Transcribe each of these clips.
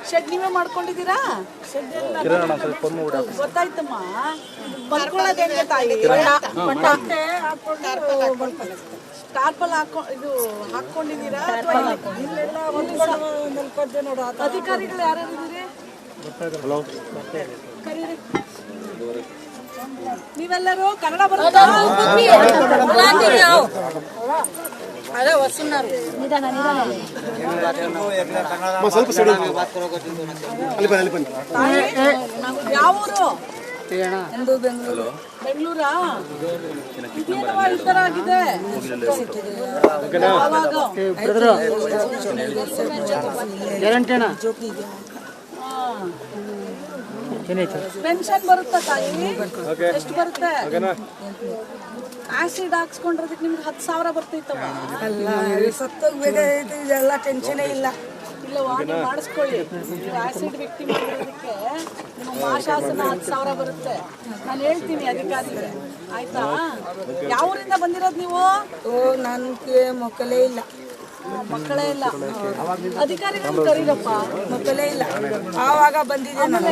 Shed ನೀವೇ ಮಾಡ್ಕೊಂಡಿದ್ದೀರಾ? ಗೊತ್ತಾಯ್ತಮ್ಮ. ಮಲ್ಕೊಳ್ಳೋದು ಹೆಂಗೆ ತಾಯಿ? ಟಾರ್ಪಲ್ ಇದು ಹಾಕೊಂಡಿದ್ದೀರಾ? ಅಧಿಕಾರಿಗಳು ಯಾರ್ಯಾರಿದ್ದೀರಿ? ನೀವೆಲ್ಲರೂ ಕನ್ನಡ ಬರುತ್ತಾ? ಯಾವ ಊರು? ಬೆಂಗಳೂರಾ? ಇದೇನವಾ ಈ ತರ ಆಗಿದೆ? ಪೆನ್ಷನ್ ಬರುತ್ತಾ ತಾಯಿ? ಎಷ್ಟು ಬರುತ್ತೆ? ಆಸಿಡ್ ಹಾಕ್ಸ್ಕೊಂಡ್ರದಕ್ಕೆ ನಿಮ್ಗೆ 10,000 ಬರ್ತೈತವ? ಇದೆಲ್ಲ ಟೆನ್ಷನ್ ಇಲ್ಲ. ಇಲ್ಲವಾ, ನೀವು ಮಾಡಿಸ್ಕೊಳ್ಳಿ. ನೀವು ಆಸಿಡ್ ವಿಕ್ಟಿಮ್ ಆಗಿರೋದಕ್ಕೆ ನಿಮ್ಮ ಮಾಶಾಸನ 10,000 ಬರುತ್ತೆ. ನಾನು ಹೇಳ್ತೀನಿ ಅಧಿಕಾರಿಗೆ, ಆಯ್ತಾ? ಯಾವ ಊರಿಂದ ಬಂದಿರೋದು ನೀವು? ನನಗೆ ಮಕ್ಕಳೇ ಇಲ್ಲ. ಮಕ್ಕಳೇ ಇಲ್ಲ. ಅಧಿಕಾರಿಗಳು ಕರೀರಪ್ಪ. ಮಕ್ಕಳೇ ಇಲ್ಲ. ಆವಾಗ ಬಂದಿದ್ದೆ ನಾನು.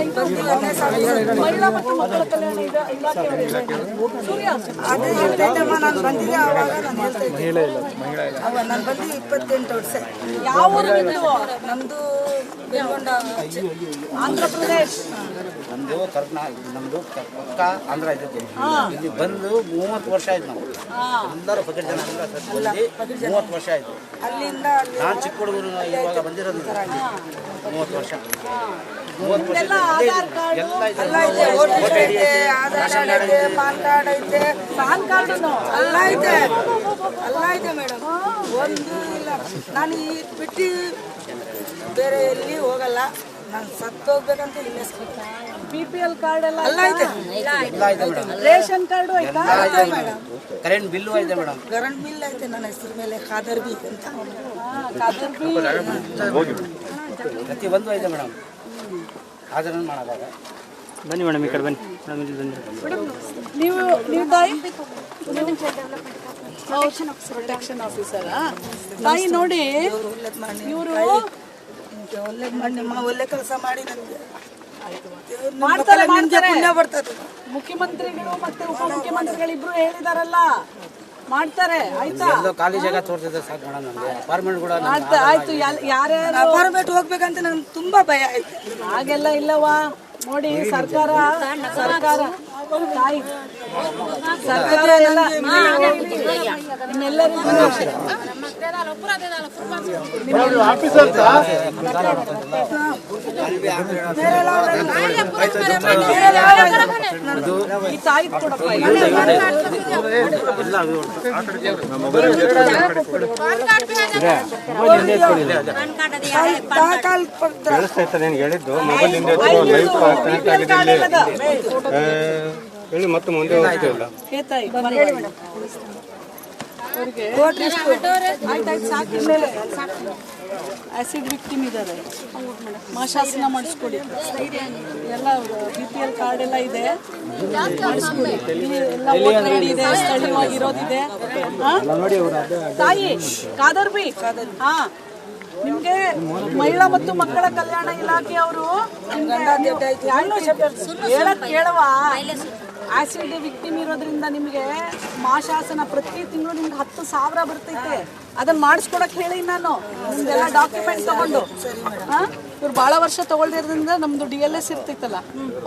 ಮಹಿಳಾ ಮತ್ತು ಮಕ್ಕಳ ಕಲ್ಯಾಣ ಇಲಾಖೆಯವರಿಗೆ ಸೂರ್ಯ ಅದೇ ಹೇಳ್ತೈತಮ್ಮ. ನಾನು ಬಂದಿದ್ದೆ ಆವಾಗ. ನಾನು ಹೇಳ್ತೈತೆ ಅವ ನಾನು ಬಂದು 28 ವರ್ಷ. ಯಾವ ಊರು ನಿಮ್ಮದು? ನಮ್ಮದು ಬೆಳಗೊಂಡ, ಆಂಧ್ರ ಪ್ರದೇಶ್. ನಮ್ದು ಪಕ್ಕ ಆಂಧ್ರ ಇದ್ದದ್ದು. ಇಲ್ಲಿ ಬಂದು 30 ವರ್ಷ ಆಯ್ತು. ನಾವು ಎಲ್ಲರೂ ಪಕ್ಕದ ಜನ 30 ವರ್ಷ ಆಯ್ತು. ಅಲ್ಲಿಂದ ನಾನು ಚಿಕ್ಕ ಹುಡುಗರು ಇವಾಗ ಬಂದಿರೋದು 30 ವರ್ಷ. ಎಲ್ಲ ಆಧಾರ್ ಕಾರ್ಡ್ ಎಲ್ಲ ಐತೆ. ವೋಟರ್ ಐತೆ, ಆಧಾರ್ ಕಾರ್ಡ್ ಐತೆ, ಪಾನ್ ಕಾರ್ಡ್ ಐತೆ. ಪಾನ್ ಕಾರ್ಡ್ ಎಲ್ಲ ಐತೆ. ಎಲ್ಲ ಐತೆ ಮೇಡಮ್. ಒಂದು ಇಲ್ಲ. ನಾನು ಈ ಬಿಟ್ಟು ಬೇರೆ ಎಲ್ಲಿ ಹೋಗಲ್ಲ. ನಾನು ಸತ್ತೋಗ್ಬೇಕಂತ ಇಲ್ಲೇ BPL ಕಾರ್ಡ್ ಎಲ್ಲ ಐತೆ. ರೇಷನ್ ಕಾರ್ಡು ಆಯ್ತಾ? ಮೇಡಮ್ ಕರೆಂಟ್ ಬಿಲ್ಲು ಐತೆ ಮೇಡಮ್. ಕರೆಂಟ್ ಬಿಲ್ ಐತೆ ನನ್ನ ಹೆಸರು ಮೇಲೆ. ಖಾದರ್ ಬಿ ಅಂತ ಪ್ರತಿಯೊಂದು ಐತೆ ಮೇಡಮ್. ಆದ್ರೆ ಮಾಡೋದಾಗ ಬನ್ನಿ ಮೇಡಮ್, ಈ ಕಡೆ ಬನ್ನಿ ಮೇಡಮ್. ಇಲ್ಲಿ ಬಂದಿರಿ. ನೀವು ತಾಯಿ ಪ್ರೊಟೆಕ್ಷನ್ ಆಫೀಸರಾ? ತಾಯಿ ನೋಡಿ, ಇವರು ಒಳ್ಳೆ ಕೆಲಸ ಮಾಡಿ ನನಗೆ ಮಾಡ್ತಾರೆ. ಪುಣ್ಯ ಬರ್ತದೆ. ಮುಖ್ಯಮಂತ್ರಿಗಳು ಮತ್ತೆ ಉಪಮುಖ್ಯಮಂತ್ರಿಗಳಿಬ್ರು ಹೇಳಿದಾರಲ್ಲ, ಮಾಡ್ತಾರೆ. ಆಯ್ತಾ? ಎಲ್ಲೋ ಖಾಲಿ ಜಾಗ ತೋರ್ಸಿದ್ರೆ ಸಾಕು ಮೇಡಮ್. ನಮಗೆ ಅಪಾರ್ಟ್ಮೆಂಟ್ ಕೂಡ ಆಯ್ತು. ಯಾರ್ಯಾರು ಅಪಾರ್ಟ್ಮೆಂಟ್ ಹೋಗ್ಬೇಕಂತ ನಂಗೆ ತುಂಬಾ ಭಯ ಆಯ್ತು. ಹಾಗೆಲ್ಲ ಇಲ್ಲವಾ? ನೋಡಿ, ಸರ್ಕಾರ ತಾಯಿ ಸರ್ಕಾರ ಎಲ್ಲ ನಿಮ್ಮೆಲ್ಲರಿಗೂ ಈ ತಾಯಿ ಕೊಡಪ್ಪ. ಹೇಳಿದ್ದು ಮೊಬೈಲ್ ಹೇಳಿ ಮತ್ತೆ ಮುಂದೆ ಹೋಗ್ತಿಲ್ಲ. ಆಸಿಡ್ ವಿಕ್ಟಿಮ್ ಇದ್ದಾರೆ, ಮಾಶಾಸನ ಮಾಡಿಸ್ಕೊಡಿ. ಎಲ್ಲ BPL ಕಾರ್ಡ್ ಎಲ್ಲ ಇದೆ, ಮಾಡಿಸ್ಕೊಡಿ. ಎಲ್ಲ ವೋಟರ್ ಐಡಿ ಇದೆ, ಸ್ಥಳೀಯವಾಗಿರೋದಿದೆ. ತಾಯಿ ಖಾದರ್ ಬಿ, ಹಾ, ನಿಮ್ಗೆ ಮಹಿಳಾ ಮತ್ತು ಮಕ್ಕಳ ಕಲ್ಯಾಣ ಇಲಾಖೆಯವರು ಹೇಳಕ್ ಕೇಳವಾ? ಆಸಿಡ್ ವಿಕ್ಟಿಮ್ ಇರೋದ್ರಿಂದ ನಿಮಗೆ ಮಾಶಾಸನ ಪ್ರತಿ ತಿಂಗಳು ನಿಮ್ಗೆ 10,000 ಬರ್ತೈತೆ. ಅದನ್ನ ಮಾಡಿಸ್ಕೊಡಕ್ ಹೇಳಿ ನಾನು ನಿಮ್ದೆಲ್ಲ ಡಾಕ್ಯುಮೆಂಟ್ ತಗೊಂಡು. ಇವ್ರು ಭಾಳ ವರ್ಷ ತಗೊಳ್ದಿರೋದ್ರಿಂದ ನಮ್ದು DLS ಇರ್ತೈತಲ್ಲ,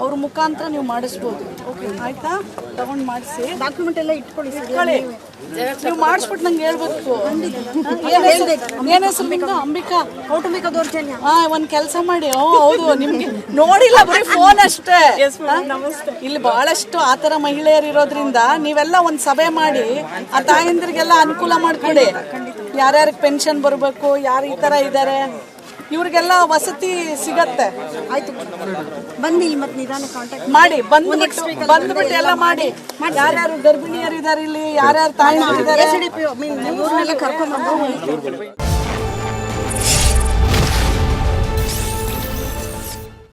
ಅವ್ರ ಮುಖಾಂತರ ನೀವು ಮಾಡಿಸ್ಬೋದು. ಓಕೆ, ಆಯ್ತಾ? ತಗೊಂಡು ಮಾಡಿಸಿ ಡಾಕ್ಯುಮೆಂಟ್ ಎಲ್ಲ ಇಟ್ಕೊಳ್ಳಿ. ನೀವು ಮಾಡಿಸ್ಬಿಟ್ಟು ನಂಗೆ ಹೇಳ್ಬೇಕು. ಏನ್ ಹೆಸರು ನಿಮ್ದು? ಅಂಬಿಕಾ. ಕೌಟುಂಬಿಕ ದೌರ್ಜನ್ಯ. ಒಂದ್ ಕೆಲಸ ಮಾಡಿ. ಹೌದು, ನಿಮ್ಗೆ ನೋಡಿಲ್ಲ, ಬರೀ ಫೋನ್ ಅಷ್ಟೇ. ಇಲ್ಲಿ ಬಹಳಷ್ಟು ಆತರ ಮಹಿಳೆಯರು ಇರೋದ್ರಿಂದ ನೀವೆಲ್ಲ ಒಂದ್ ಸಭೆ ಮಾಡಿ ಆ ತಾಯಂದ್ರಿಗೆಲ್ಲ ಅನುಕೂಲ ಮಾಡ್ಕೊಡಿ. ಯಾರ್ಯಾರಿಗೆ ಪೆನ್ಷನ್ ಬರಬೇಕು, ಯಾರು ಈ ತರ ಇದ್ದಾರೆ, ಇವ್ರಿಗೆಲ್ಲ ವಸತಿ ಸಿಗತ್ತೆ. ಆಯ್ತು, ಬಂದು ಇಲ್ಲಿ ಮತ್ತೆ ನಿಧಾನ ಕಾಂಟ್ಯಾಕ್ಟ್ ಮಾಡಿ. ಬಂದ್ಬಿಟ್ಟು ಎಲ್ಲ ಮಾಡಿ. ಯಾರ್ಯಾರು ಗರ್ಭಿಣಿಯರಿದ್ದಾರೆ ಇಲ್ಲಿ, ಯಾರ್ಯಾರು ತಾಯಿ ಕರ್ಕೊಂಡು ಬಂದು